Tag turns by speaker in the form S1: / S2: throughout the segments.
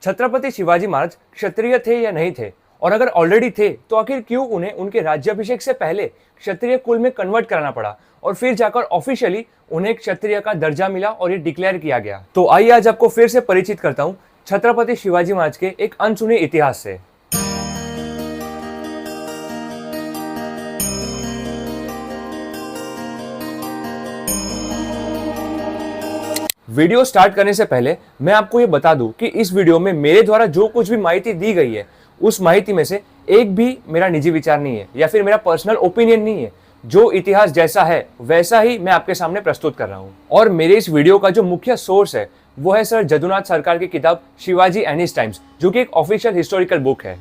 S1: छत्रपति शिवाजी महाराज क्षत्रिय थे या नहीं थे, और अगर ऑलरेडी थे तो आखिर क्यों उन्हें उनके राज्याभिषेक से पहले क्षत्रिय कुल में कन्वर्ट कराना पड़ा और फिर जाकर ऑफिशियली उन्हें क्षत्रिय का दर्जा मिला और ये डिक्लेयर किया गया। तो आइए आज आपको फिर से परिचित करता हूँ छत्रपति शिवाजी महाराज के एक अनसुने इतिहास से। वीडियो स्टार्ट करने से पहले मैं आपको ये बता दूं कि इस वीडियो में मेरे द्वारा जो कुछ भी माहिती दी गई है उस माहिती में से एक भी मेरा निजी विचार नहीं है या फिर मेरा पर्सनल ओपिनियन नहीं है। जो इतिहास जैसा है वैसा ही मैं आपके सामने प्रस्तुत कर रहा हूँ। और मेरे इस वीडियो का जो मुख्य सोर्स है वो है सर जदुनाथ सरकार की किताब शिवाजी एंड हिज टाइम्स, जो कि एक ऑफिशियल हिस्टोरिकल बुक है।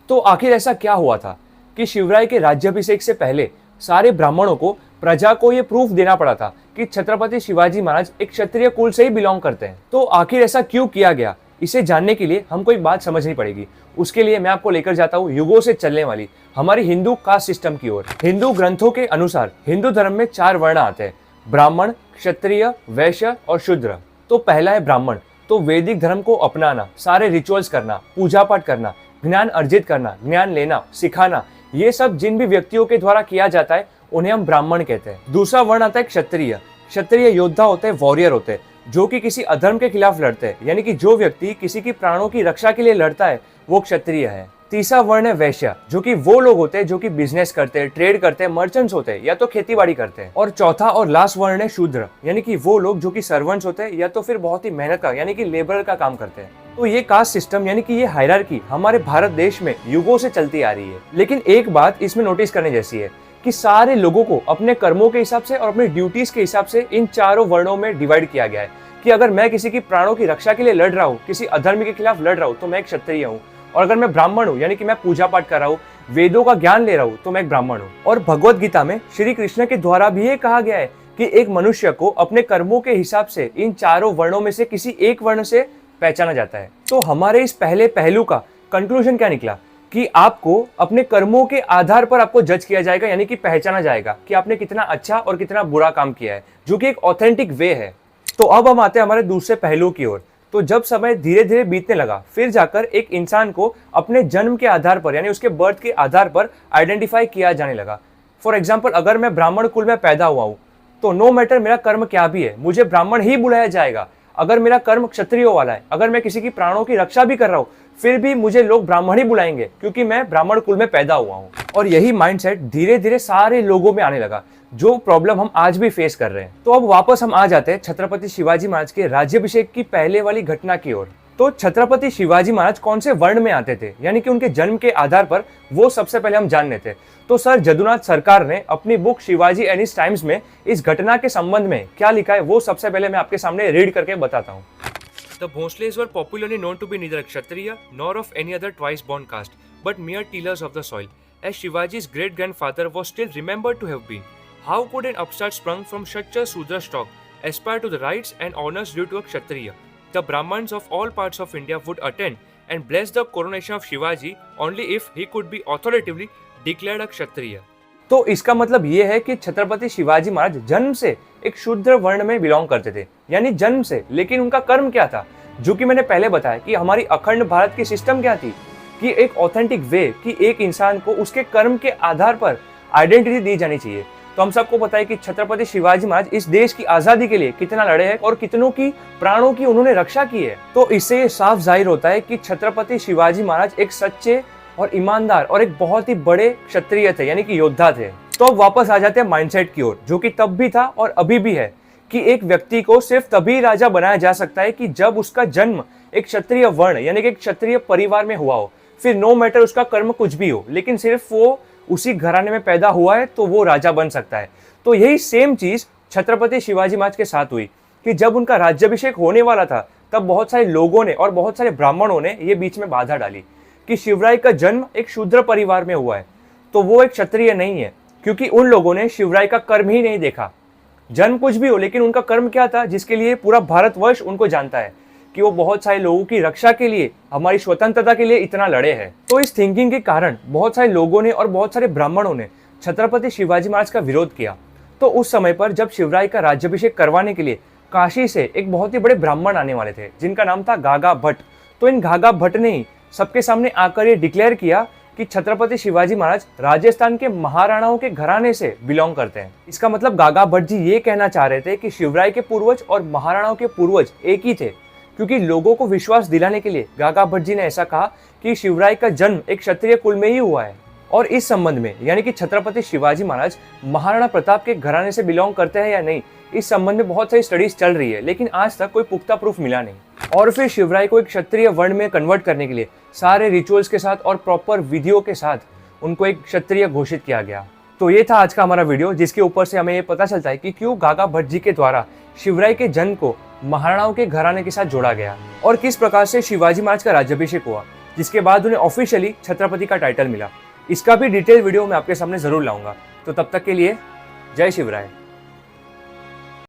S1: तो आखिर ऐसा क्या हुआ था कि शिवराय के राज्याभिषेक से पहले सारे ब्राह्मणों को, प्रजा को ये प्रूफ देना पड़ा था कि छत्रपति शिवाजी महाराज एक क्षत्रिय कुल से ही बिलोंग करते हैं। तो आखिर ऐसा क्यों किया गया, इसे जानने के लिए हमको एक बात समझनी पड़ेगी। उसके लिए मैं आपको लेकर जाता हूँ युगों से चलने वाली हमारी हिंदू कास्ट सिस्टम की ओर। हिंदू ग्रंथों के अनुसार हिंदू धर्म में 4 वर्ण आते हैं: ब्राह्मण, क्षत्रिय, वैश्य और शूद्र। तो पहला है ब्राह्मण। तो वैदिक धर्म को अपनाना, सारे रिचुअल्स करना, पूजा पाठ करना, ज्ञान अर्जित करना, ज्ञान लेना, सिखाना, ये सब जिन भी व्यक्तियों के द्वारा किया जाता है उन्हें हम ब्राह्मण कहते हैं। दूसरा वर्ण आता है क्षत्रिय। क्षत्रिय योद्धा होते हैं, वॉरियर होते हैं, जो कि किसी अधर्म के खिलाफ लड़ते हैं, यानी कि जो व्यक्ति किसी की प्राणों की रक्षा के लिए लड़ता है वो क्षत्रिय है। तीसरा वर्ण है वैश्य, जो कि वो लोग होते हैं जो कि बिजनेस करते हैं, ट्रेड करते हैं, मर्चेंट्स होते हैं या तो खेती बाड़ी करते हैं। और चौथा और लास्ट वर्ण है शूद्र, यानी कि वो लोग जो कि सर्वेंट्स होते हैं या तो फिर बहुत ही मेहनत का यानी कि लेबर का काम करते हैं। तो ये कास्ट सिस्टम यानी कि ये हायरार्की हमारे भारत देश में युगों से चलती आ रही है। लेकिन एक बात इसमें नोटिस करने जैसी है कि सारे लोगों को अपने कर्मों के हिसाब से और अपने ड्यूटीज के हिसाब से इन चारों वर्णों में डिवाइड किया गया है कि अगर मैं किसी की प्राणों की रक्षा के लिए लड़ रहा हूँ, किसी अधर्म के खिलाफ लड़ रहा हूँ, तो मैं एक क्षत्रिय हूँ। और अगर मैं ब्राह्मण हूँ यानी कि मैं पूजा पाठ कर रहा हूँ, वेदों का ज्ञान ले रहा हूँ, तो मैं एक ब्राह्मण हूँ। और भगवत गीता में श्री कृष्ण के द्वारा भी ये कहा गया है कि एक मनुष्य को अपने कर्मों के हिसाब से इन चारों वर्णों में से किसी एक वर्ण से पहचाना जाता है। तो हमारे इस पहले पहलू का कंक्लूजन क्या निकला कि आपको अपने कर्मों के आधार पर आपको जज किया जाएगा, यानी कि पहचाना जाएगा कि आपने कितना अच्छा और कितना बुरा काम किया है, जो कि एक ऑथेंटिक वे है। तो अब हम आते हैं हमारे दूसरे पहलू की ओर। तो जब समय धीरे धीरे बीतने लगा, फिर जाकर एक इंसान को अपने जन्म के आधार पर यानी उसके बर्थ के आधार पर आइडेंटिफाई किया जाने लगा। फॉर एग्जाम्पल, अगर मैं ब्राह्मण कुल में पैदा हुआ हूँ तो नो मैटर मेरा कर्म क्या भी है, मुझे ब्राह्मण ही बुलाया जाएगा। अगर मेरा कर्म क्षत्रियों वाला है, अगर मैं किसी की प्राणों की रक्षा भी कर रहा हूँ, फिर भी मुझे लोग ब्राह्मण ही बुलाएंगे क्योंकि मैं ब्राह्मण कुल में पैदा हुआ हूँ। और यही माइंडसेट धीरे धीरे सारे लोगों में आने लगा, जो प्रॉब्लम हम आज भी फेस कर रहे हैं। तो अब वापस हम आ जाते हैं छत्रपति शिवाजी महाराज के राज्याभिषेक की पहले वाली घटना की ओर। तो छत्रपति शिवाजी महाराज कौन से वर्ण में आते थे, यानी कि उनके जन्म के आधार पर, वो सबसे पहले हम जान लेते। तो सर जदुनाथ सरकार ने अपनी book Shivaji and his times में इस घटना के संबंध में क्या लिखा है वो सबसे पहले मैं आपके सामने रीड करके बताता हूँ। The Bhonsles were popularly known to be neither Kshatriya nor of any other twice-born caste, but mere tillers of the soil, as Shivaji's great-grandfather was still remembered to have been. How could an upstart sprung from such a Sudra stock aspire to the rights and honors due to a Kshatriya? The Brahmins of all parts of India would attend and bless the coronation of Shivaji only if he could be authoritatively declared a Kshatriya. तो इसका मतलब ये है कि छत्रपति शिवाजी महाराज जन्म से एक शूद्र वर्ण में बिलोंग करते थे, यानी जन्म से। लेकिन उनका कर्म क्या था, जो कि मैंने पहले बताया कि हमारी अखंड भारत की सिस्टम क्या थी कि एक ऑथेंटिक वे कि एक इंसान को उसके कर्म के आधार पर आइडेंटिटी दी जानी चाहिए। तो हम सबको पता है कि छत्रपति शिवाजी महाराज इस देश की आजादी के लिए कितना लड़े हैं और कितनों की प्राणों की उन्होंने रक्षा की है। तो इससे ये साफ जाहिर होता है कि छत्रपति शिवाजी महाराज एक सच्चे और ईमानदार और एक बहुत ही बड़े क्षत्रिय थे, यानी कि योद्धा थे। तो अब वापस आ जाते हैं माइंडसेट की ओर, जो कि तब भी था और अभी भी है कि एक व्यक्ति को सिर्फ तभी राजा बनाया जा सकता है कि जब उसका जन्म एक क्षत्रिय वर्ण यानी कि एक क्षत्रिय परिवार में हुआ हो। फिर नो मैटर उसका कर्म कुछ भी हो, लेकिन सिर्फ वो उसी घराने में पैदा हुआ है तो वो राजा बन सकता है। तो यही सेम चीज छत्रपति शिवाजी महाराज के साथ हुई कि जब उनका राज्याभिषेक होने वाला था तब बहुत सारे लोगों ने और बहुत सारे ब्राह्मणों ने ये बीच में बाधा डाली कि शिवराय का जन्म एक शूद्र परिवार में हुआ है तो वो एक क्षत्रिय नहीं है, क्योंकि उन लोगों ने शिवराय का कर्म ही नहीं देखा। जन्म कुछ भी हो, लेकिन उनका कर्म क्या था जिसके लिए पूरा भारतवर्ष उनको जानता है कि वो बहुत सारे लोगों की रक्षा के लिए, हमारी स्वतंत्रता के लिए इतना लड़े हैं। तो इस थिंकिंग के कारण बहुत सारे लोगों ने और बहुत सारे ब्राह्मणों ने छत्रपति शिवाजी महाराज का विरोध किया। तो उस समय पर जब शिवराय का राज्याभिषेक करवाने के लिए काशी से एक बहुत ही बड़े ब्राह्मण आने वाले थे जिनका नाम था गागा भट्ट। तो इन घाघा भट्ट ने ही सबके सामने आकर ये डिक्लेयर किया कि छत्रपति शिवाजी महाराज राजस्थान के महाराणाओं के घराने से बिलोंग करते हैं। इसका मतलब घाघा भट्ट जी ये कहना चाह रहे थे कि शिवराय के पूर्वज और महाराणाओं के पूर्वज एक ही थे, क्योंकि लोगों को विश्वास दिलाने के लिए घाघा भट्ट जी ने ऐसा कहा कि शिवराय का जन्म एक क्षत्रिय कुल में ही हुआ है। और इस संबंध में यानी कि छत्रपति शिवाजी महाराज महाराणा प्रताप के घराने से बिलोंग करते हैं या नहीं, इस संबंध में बहुत सारी स्टडीज चल रही है, लेकिन आज तक कोई पुख्ता प्रूफ मिला नहीं। और फिर शिवराय को एक क्षत्रिय वर्ण में कन्वर्ट करने के लिए सारे रिचुअल्स के साथ और प्रॉपर विधियों के साथ उनको एक क्षत्रिय घोषित किया गया। तो ये था आज का हमारा वीडियो, जिसके ऊपर से हमें ये पता चलता है कि क्यों घाघा भट्ट जी के द्वारा शिवराय के जन्म को महाराणाओं के घराने के साथ जोड़ा गया और किस प्रकार से शिवाजी महाराज का राज्याभिषेक हुआ, जिसके बाद उन्हें ऑफिशियली छत्रपति का टाइटल मिला। इसका भी डिटेल वीडियो मैं आपके सामने जरूर लाऊंगा। तो तब तक के लिए जय शिवराय।